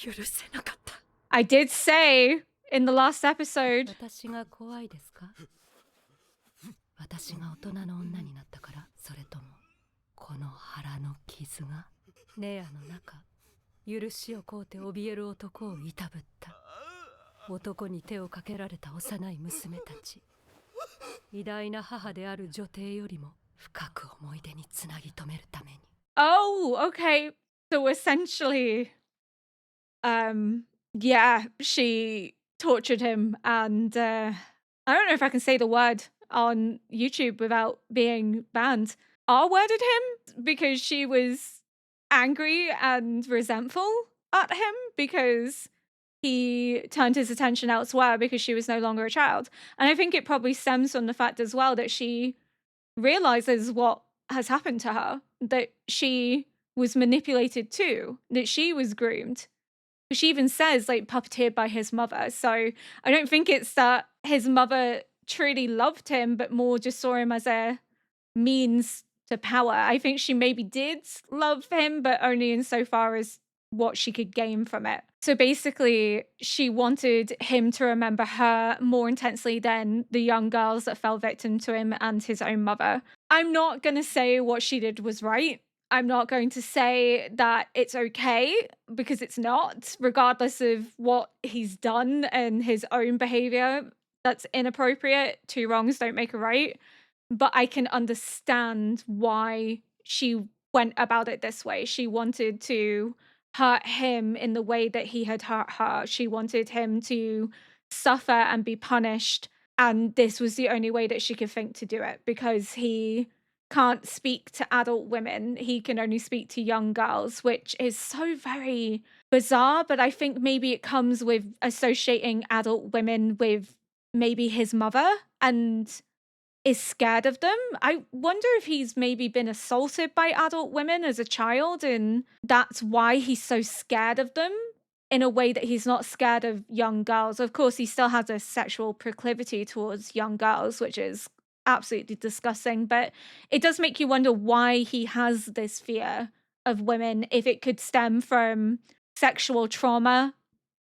Speaker 3: 許せなかった。
Speaker 1: I did say in the last episode.
Speaker 3: 私が怖いですか？私が大人の女になったから、それともこの腹の傷がネアの中、許しを請うて怯える男をいたぶった。男に手をかけられた幼い娘たち、偉大な母である女帝よりも深く思い出につなぎ止めるために。
Speaker 1: Oh, okay. So essentially, yeah, she tortured him and I don't know if I can say the word on YouTube without being banned. R-worded him because she was angry and resentful at him because he turned his attention elsewhere because she was no longer a child. And I think it probably stems from the fact as well that she realizes what has happened to her, that she was manipulated too, that she was groomed. She even says, like, puppeteered by his mother. So I don't think it's that his mother truly loved him, but more just saw him as a means to power. I think she maybe did love him, but only insofar as what she could gain from it. So basically, she wanted him to remember her more intensely than the young girls that fell victim to him and his own mother. I'm not going to say what she did was right. I'm not going to say that it's okay, because it's not, regardless of what he's done and his own behavior that's inappropriate. Two wrongs don't make a right. But I can understand why she went about it this way. She wanted to hurt him in the way that he had hurt her. She wanted him to suffer and be punished And this was the only way that she could think to do it because he can't speak to adult women. He can only speak to young girls, which is so very bizarre. But I think maybe it comes with associating adult women with maybe his mother and is scared of them. I wonder if he's maybe been assaulted by adult women as a child, and that's why he's so scared of them in a way that he's not scared of young girls. Of course, he still has a sexual proclivity towards young girls, which is absolutely disgusting, but it does make you wonder why he has this fear of women, if it could stem from sexual trauma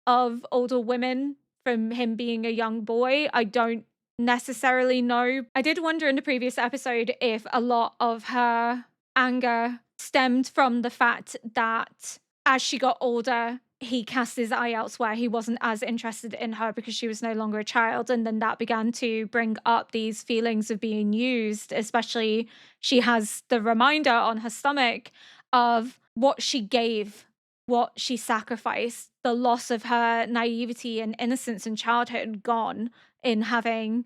Speaker 1: of older women from him being a young boy. I don't necessarily know. I did wonder in the previous episode if a lot of her anger stemmed from the fact that as she got older, he cast his eye elsewhere. He wasn't as interested in her because she was no longer a child. And then that began to bring up these feelings of being used, especially she has the reminder on her stomach of what she gave, what she sacrificed, the loss of her naivety and innocence in childhood gone in having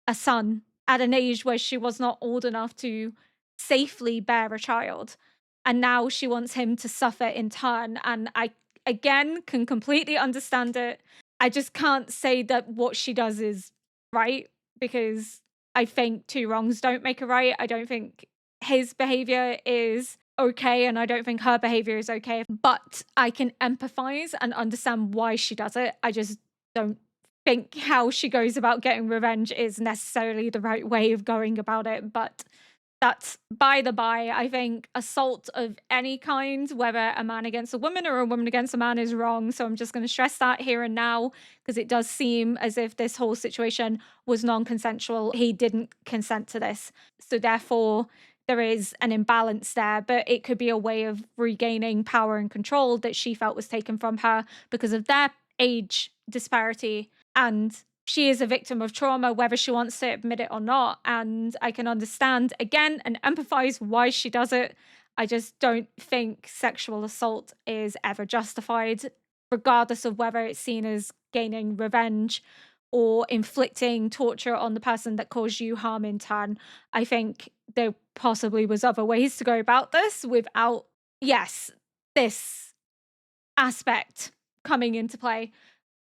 Speaker 1: a son at an age where she was not old enough to safely bear a child. And now she wants him to suffer in turn. And I, again, can completely understand it. I just can't say that what she does is right because I think two wrongs don't make a right. I don't think his behavior is okay, and I don't think her behavior is okay, but I can empathize and understand why she does it. I just don't think how she goes about getting revenge is necessarily the right way of going about it, but that's by the by. I think assault of any kind, whether a man against a woman or a woman against a man, is wrong. So I'm just going to stress that here and now because it does seem as if this whole situation was non-consensual. He didn't consent to this. So therefore, there is an imbalance there, but it could be a way of regaining power and control that she felt was taken from her because of their age disparity. And she is a victim of trauma, whether she wants to admit it or not. And I can understand, again, and empathize why she does it. I just don't think sexual assault is ever justified, regardless of whether it's seen as gaining revenge or inflicting torture on the person that caused you harm in turn. I think there possibly was other ways to go about this without, yes, this aspect coming into play.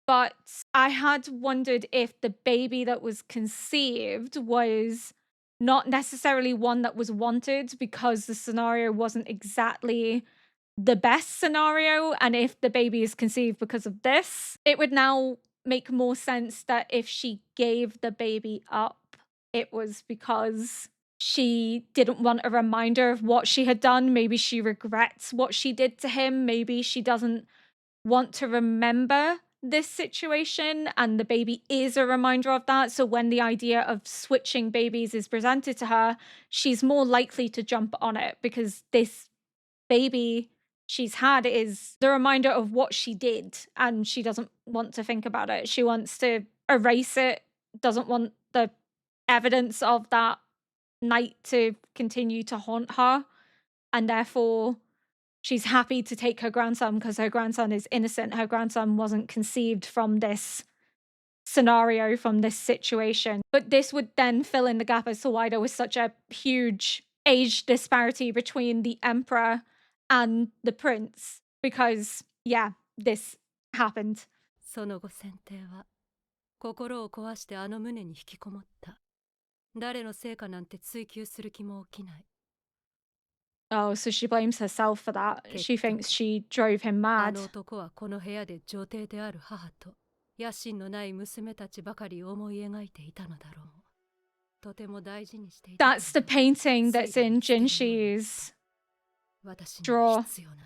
Speaker 1: But I had wondered if the baby that was conceived was not necessarily one that was wanted because the scenario wasn't exactly the best scenario. And if the baby is conceived because of this, it would now make more sense that if she gave the baby up, it was because she didn't want a reminder of what she had done. Maybe she regrets what she did to him. Maybe she doesn't want to remember this situation, and the baby is a reminder of that. So when the idea of switching babies is presented to her, she's more likely to jump on it because this baby she's had is the reminder of what she did, and she doesn't want to think about it. She wants to erase it, doesn't want the evidence of that night to continue to haunt her, and therefore she's happy to take her grandson because her grandson is innocent. Her grandson wasn't conceived from this scenario, from this situation. But this would then fill in the gap as to why there was such a huge age disparity between the emperor and the prince. Because, yeah, this happened.
Speaker 3: その後先帝は心を壊してあの胸に引きこもった。誰のせいかなんて追求する気も起きない。
Speaker 1: Oh, so she blames herself for that. She thinks she drove him
Speaker 3: あ
Speaker 1: mad.
Speaker 3: の男はこの部屋で女帝である母と野心のない娘たちばかり思い描いていたのだろう。とても大事にしていた。
Speaker 1: That's the painting that's in Jinshi's
Speaker 3: 私に
Speaker 1: drawer.
Speaker 3: は必要ない。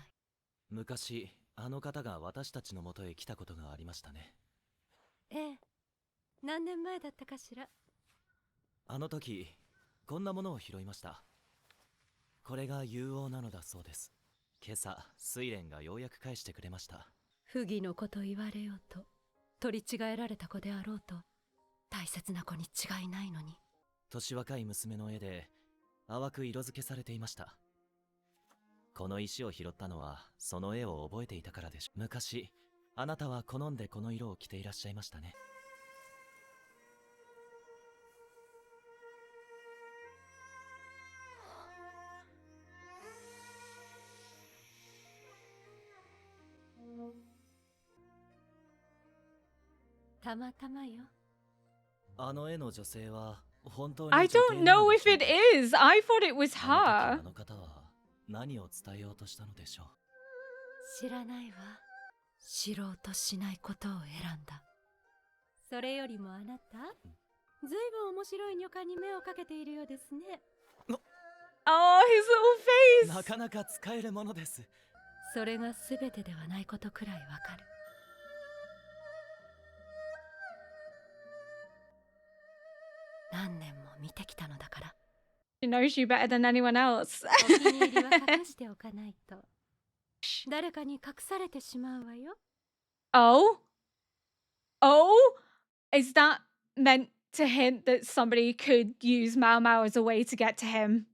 Speaker 5: 昔あの方が私たちの元へ来たことがありましたね。
Speaker 3: ええ、何年前だったかしら。
Speaker 5: あの時こんなものを拾いました。これが有王なのだそうです。今朝睡蓮がようやく返してくれました。
Speaker 3: 不義のこと言われようと取り違えられた子であろうと大切な子に違いないのに。
Speaker 5: 年若い娘の絵で淡く色付けされていました。この石を拾ったのはその絵を覚えていたからでしょう。昔あなたは好んでこの色を着ていらっしゃいましたね。
Speaker 3: たまたまよ。
Speaker 5: あの絵の女性は本当
Speaker 1: I
Speaker 5: に女
Speaker 1: don't
Speaker 5: 帝なの
Speaker 1: know
Speaker 5: で
Speaker 1: if
Speaker 5: しょう
Speaker 1: it
Speaker 5: か。
Speaker 1: is. I thought it was
Speaker 5: あの時
Speaker 1: her.
Speaker 5: あの方は何を伝えようとしたのでしょう。
Speaker 3: 知らないわ。知ろうとしないことを選んだ。それよりもあなた、ずいぶん面白い女官に目をかけているようですね。
Speaker 1: Oh, his
Speaker 5: な
Speaker 1: little
Speaker 5: か
Speaker 1: face.
Speaker 5: なか使えるものです。
Speaker 3: それが全てではないことくらいわかる。何年も見てきたのだから。
Speaker 1: She knows you better than anyone else.
Speaker 3: お気に入りは隠しておかないと誰かに隠されてしまうわよ。
Speaker 1: Oh? Oh? Is that meant to hint that somebody could use Mao Mao as a way to get to him?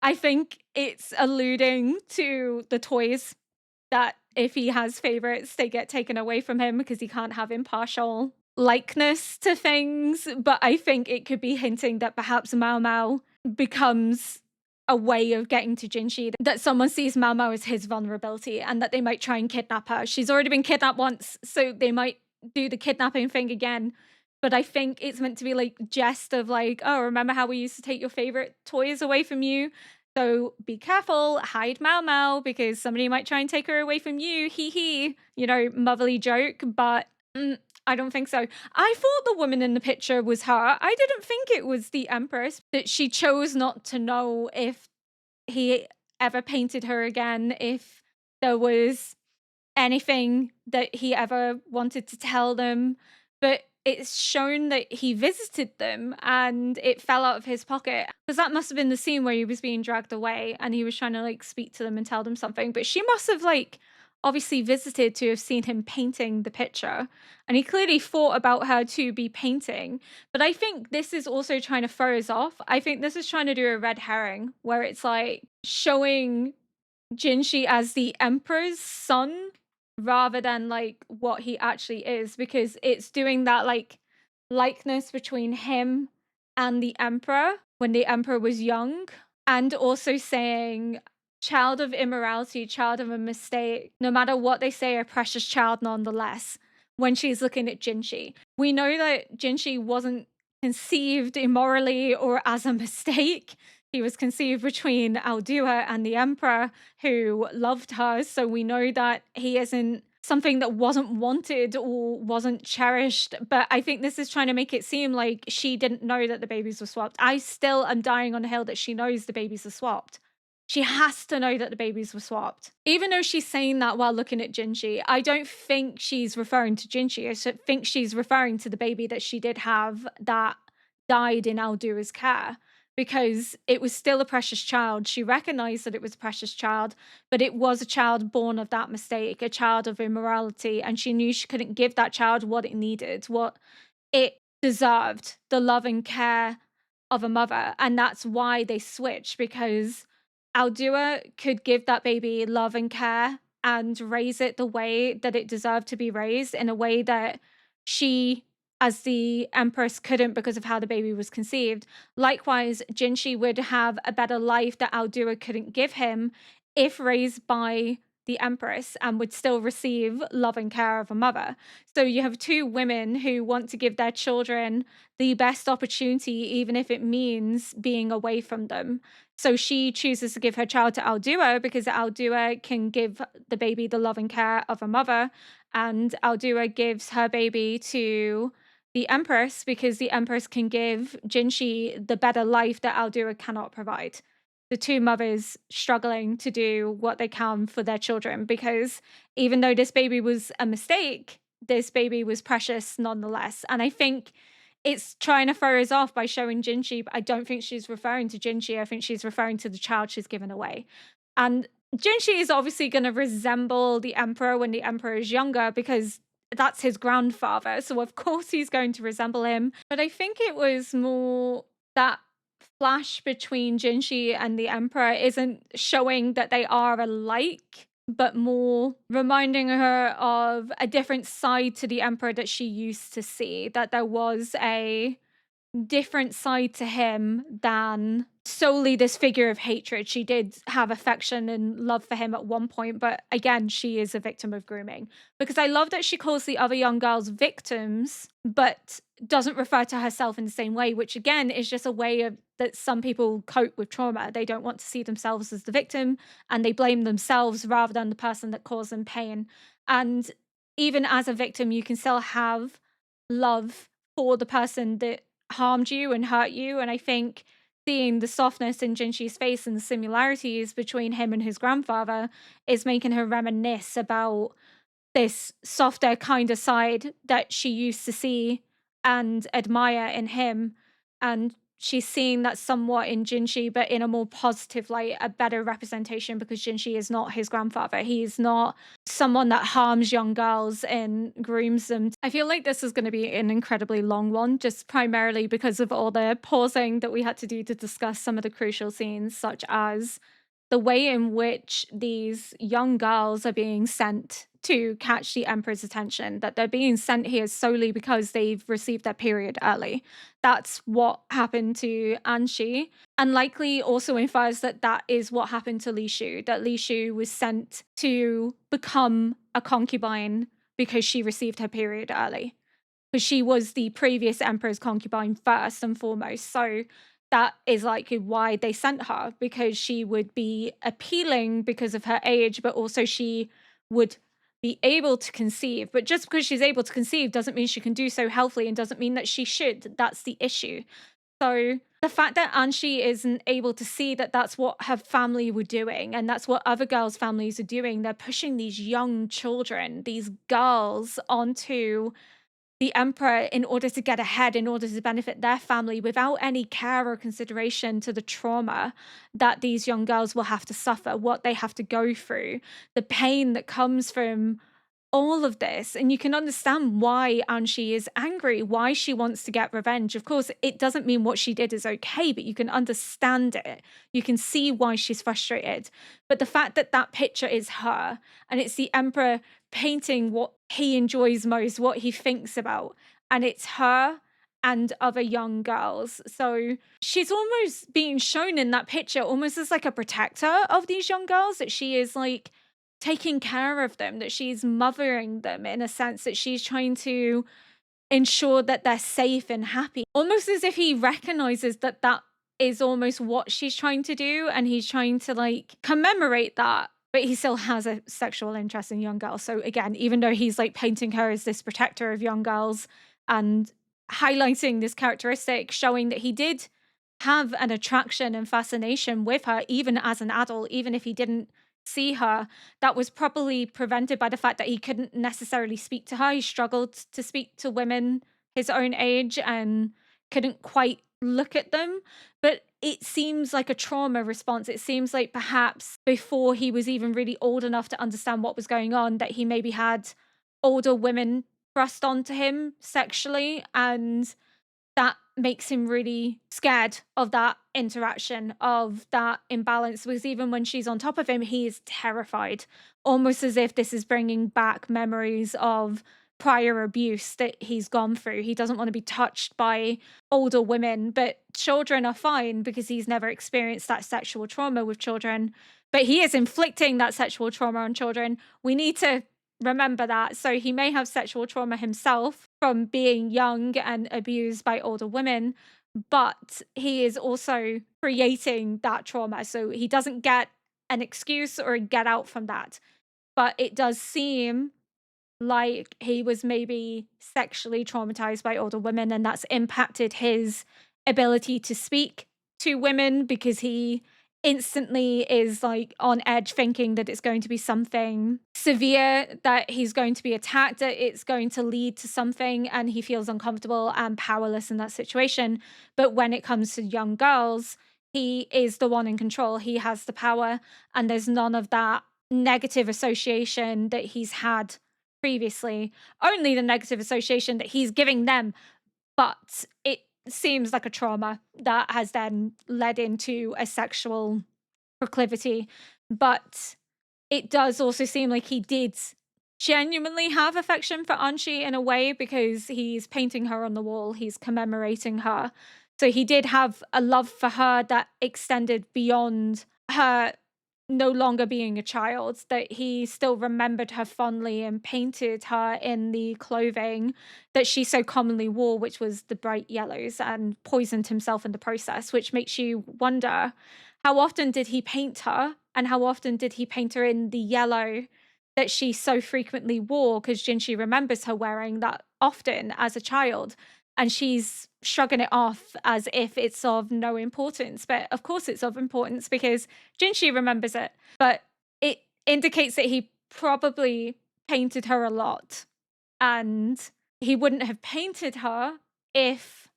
Speaker 1: I think it's alluding to the toys, that if he has favorites, they get taken away from him because he can't have impartial likeness to things. But I think it could be hinting that perhaps Mao Mao becomes a way of getting to Jinshi, that someone sees Mao Mao as his vulnerability and that they might try and kidnap her. She's already been kidnapped once, so they might do the kidnapping thing again. But I think it's meant to be like jest of like, oh, remember how we used to take your favorite toys away from you? So be careful, hide Mao Mao because somebody might try and take her away from you. Hee hee, you know, motherly joke, but I don't think so. I thought the woman in the picture was her. I didn't think it was the Empress, that she chose not to know if he ever painted her again, if there was anything that he ever wanted to tell them. But it's shown that he visited them and it fell out of his pocket. Because that must have been the scene where he was being dragged away and he was trying to like speak to them and tell them something. But she must have like obviously visited to have seen him painting the picture. And he clearly thought about her to be painting. But I think this is also trying to throw us off. I think this is trying to do a red herring where it's like showing Jinshi as the Emperor's son rather than like what he actually is, because it's doing that like likeness between him and the Emperor when the Emperor was young, and also saying child of immorality, child of a mistake, no matter what they say, a precious child nonetheless. When she's looking at Jinshi, we know that Jinshi wasn't conceived immorally or as a mistake. He was conceived between Aldua and the Emperor, who loved her. So we know that he isn't something that wasn't wanted or wasn't cherished. But I think this is trying to make it seem like she didn't know that the babies were swapped. I still am dying on a hill that she knows the babies are swapped. She has to know that the babies were swapped. Even though she's saying that while looking at Jinshi, I don't think she's referring to Jinshi. I think she's referring to the baby that she did have that died in Aldua's care, because it was still a precious child. She recognized that it was a precious child, but it was a child born of that mistake, a child of immorality, and she knew she couldn't give that child what it needed, what it deserved, the love and care of a mother. And that's why they switched, because Aldua could give that baby love and care and raise it the way that it deserved to be raised, in a way that she, as the Empress, couldn't because of how the baby was conceived. Likewise, Jinshi would have a better life that Aldua couldn't give him if raised by the Empress, and would still receive love and care of a mother. So you have two women who want to give their children the best opportunity, even if it means being away from them. So she chooses to give her child to Aldua because Aldua can give the baby the love and care of a mother, and Aldua gives her baby to the Empress because the Empress can give Jinshi the better life that Aldua cannot provide. The two mothers struggling to do what they can for their children, because even though this baby was a mistake, this baby was precious nonetheless. And I think it's trying to throw us off by showing Jinshi, but I don't think she's referring to Jinshi. I think she's referring to the child she's given away. And Jinshi is obviously going to resemble the Emperor when the Emperor is younger, because that's his grandfather. So of course he's going to resemble him. But I think it was more that flash between Jinshi and the Emperor isn't showing that they are alike, but more reminding her of a different side to the Emperor that she used to see, that there was a different side to him than solely this figure of hatred. She did have affection and love for him at one point, but again, she is a victim of grooming. Because I love that she calls the other young girls victims, but doesn't refer to herself in the same way, which again is just a way of that some people cope with trauma. They don't want to see themselves as the victim and they blame themselves rather than the person that caused them pain. And even as a victim, you can still have love for the person that harmed you and hurt you. And I think seeing the softness in Jinshi's face and the similarities between him and his grandfather is making her reminisce about this softer, kinder side that she used to see and admire in him. And she's seeing that somewhat in Jinshi, but in a more positive light, a better representation, because Jinshi is not his grandfather. He's not someone that harms young girls and grooms them. I feel like this is going to be an incredibly long one, just primarily because of all the pausing that we had to do to discuss some of the crucial scenes, such as the way in which these young girls are being sent to catch the Emperor's attention, that they're being sent here solely because they've received their period early. That's what happened to Anshi, and likely also infers that that is what happened to Li Shu, that Li Shu was sent to become a concubine because she received her period early. Because she was the previous Emperor's concubine first and foremost. So that is likely why they sent her, because she would be appealing because of her age, but also she would be able to conceive. But just because she's able to conceive doesn't mean she can do so healthily, and doesn't mean that she should. That's the issue. So the fact that Anshi isn't able to see that that's what her family were doing, and that's what other girls' families are doing, they're pushing these young children, these girls, onto the Emperor in order to get ahead, in order to benefit their family, without any care or consideration to the trauma that these young girls will have to suffer, what they have to go through, the pain that comes from all of this. And you can understand why Anshi is angry, why she wants to get revenge. Of course, it doesn't mean what she did is okay, but you can understand it. You can see why she's frustrated. But the fact that that picture is her, and it's the Emperor painting what he enjoys most, what he thinks about, and it's her and other young girls. So she's almost being shown in that picture almost as like a protector of these young girls, that she is like taking care of them, that she's mothering them, in a sense that she's trying to ensure that they're safe and happy. Almost as if he recognizes that that is almost what she's trying to do, and he's trying to like commemorate that, but he still has a sexual interest in young girls. So again, even though he's like painting her as this protector of young girls and highlighting this characteristic, showing that he did have an attraction and fascination with her even as an adult, even if he didn't see her, that was probably prevented by the fact that he couldn't necessarily speak to her. He struggled to speak to women his own age and couldn't quite look at them. But it seems like a trauma response. It seems like perhaps before he was even really old enough to understand what was going on, that he maybe had older women thrust onto him sexually, and that makes him really scared of that interaction, of that imbalance, because even when she's on top of him, he is terrified, almost as if this is bringing back memories of prior abuse that he's gone through. He doesn't want to be touched by older women, but children are fine because he's never experienced that sexual trauma with children, but he is inflicting that sexual trauma on children. We need to remember that. So he may have sexual trauma himself from being young and abused by older women, but he is also creating that trauma. So he doesn't get an excuse or a get out from that. But it does seem like he was maybe sexually traumatized by older women, and that's impacted his ability to speak to women, because he instantly is like on edge, thinking that it's going to be something severe, that he's going to be attacked, that it's going to lead to something, and he feels uncomfortable and powerless in that situation. But when it comes to young girls, he is the one in control. He has the power, and there's none of that negative association that he's had previously, only the negative association that he's giving them. But it seems like a trauma that has then led into a sexual proclivity. But it does also seem like he did genuinely have affection for Anshi in a way because he's painting her on the wall, he's commemorating her. So he did have a love for her that extended beyond her no longer being a child, that he still remembered her fondly and painted her in the clothing that she so commonly wore, which was the bright yellows, and poisoned himself in the process, which makes you wonder, how often did he paint her, and how often did he paint her in the yellow that she so frequently wore? Because Jinshi remembers her wearing that often as a child, and she's shrugging it off as if it's of no importance. But of course it's of importance because Jinshi remembers it. But it indicates that he probably painted her a lot, and he wouldn't have painted her if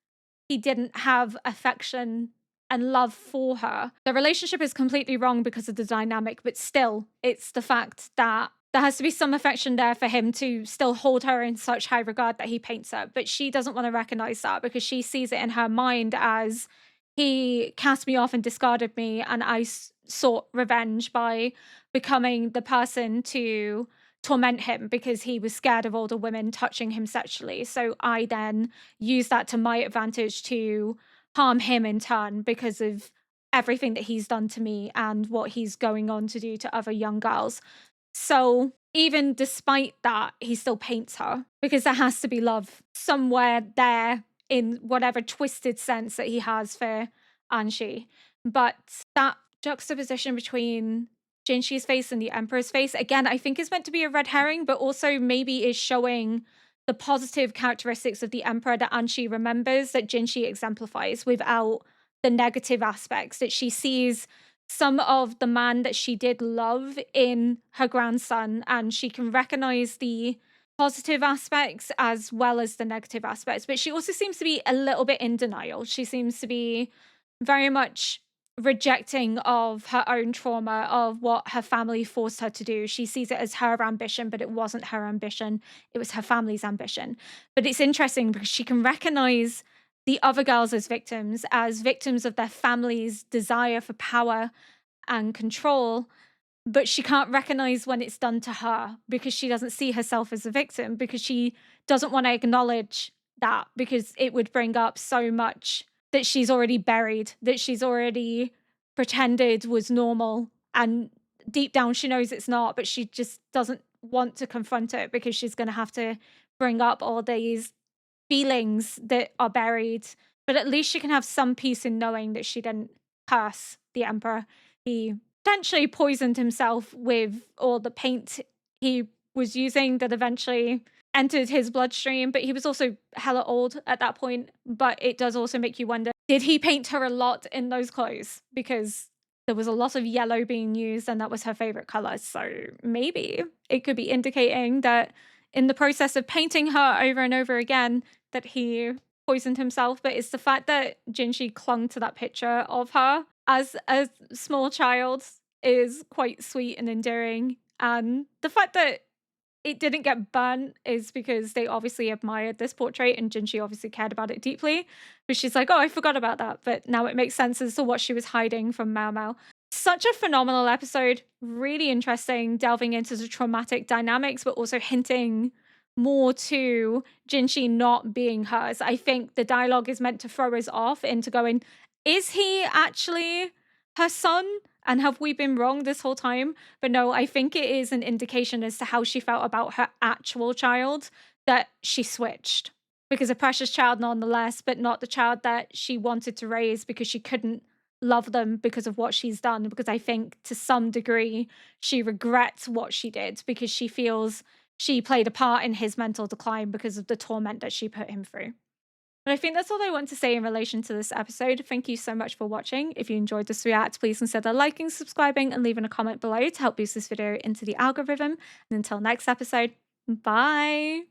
Speaker 1: he didn't have affection and love for her. The relationship is completely wrong because of the dynamic, but still, it's the fact that there has to be some affection there for him to still hold her in such high regard that he paints her. But she doesn't want to recognize that because she sees it in her mind as, he cast me off and discarded me, and I sought revenge by becoming the person to torment him because he was scared of older women touching him sexually. So I then use that to my advantage to harm him in turn because of everything that he's done to me and what he's going on to do to other young girls. So even despite that, he still paints her because there has to be love somewhere there in whatever twisted sense that he has for Anshi. But that juxtaposition between Jinshi's face and the Emperor's face, again, I think is meant to be a red herring, but also maybe is showing the positive characteristics of the Emperor that Anshi remembers, that Jinshi exemplifies, without the negative aspects, that she sees some of the man that she did love in her grandson, and she can recognize the positive aspects as well as the negative aspects. But she also seems to be a little bit in denial. She seems to be very much rejecting of her own trauma, of what her family forced her to do. She sees it as her ambition, but it wasn't her ambition. It was her family's ambition. But it's interesting because she can recognize the other girls as victims of their family's desire for power and control, but she can't recognize when it's done to her because she doesn't see herself as a victim, because she doesn't want to acknowledge that, because it would bring up so much that she's already buried, that she's already pretended was normal, and deep down she knows it's not, but she just doesn't want to confront it because she's going to have to bring up all these feelings that are buried. But at least she can have some peace in knowing that she didn't curse the Emperor. He potentially poisoned himself with all the paint he was using that eventually entered his bloodstream, but he was also hella old at that point. But it does also make you wonder, did he paint her a lot in those clothes? Because there was a lot of yellow being used and that was her favorite color. So maybe it could be indicating that in the process of painting her over and over again, that he poisoned himself. But it's the fact that Jinshi clung to that picture of her as a small child is quite sweet and endearing. And the fact that it didn't get burnt is because they obviously admired this portrait, and Jinshi obviously cared about it deeply. But she's like, oh, I forgot about that. But now it makes sense as to what she was hiding from Mao Mao. Such a phenomenal episode. Really interesting, delving into the traumatic dynamics, but also hinting more to Jinshi not being hers. I think the dialogue is meant to throw us off into going, is he actually her son? And have we been wrong this whole time? But no, I think it is an indication as to how she felt about her actual child, that she switched. Because a precious child nonetheless, but not the child that she wanted to raise because she couldn't love them because of what she's done. Because I think to some degree, she regrets what she did because she feels she played a part in his mental decline because of the torment that she put him through. But I think that's all I want to say in relation to this episode. Thank you so much for watching. If you enjoyed this react, please consider liking, subscribing, and leaving a comment below to help boost this video into the algorithm. And until next episode, bye!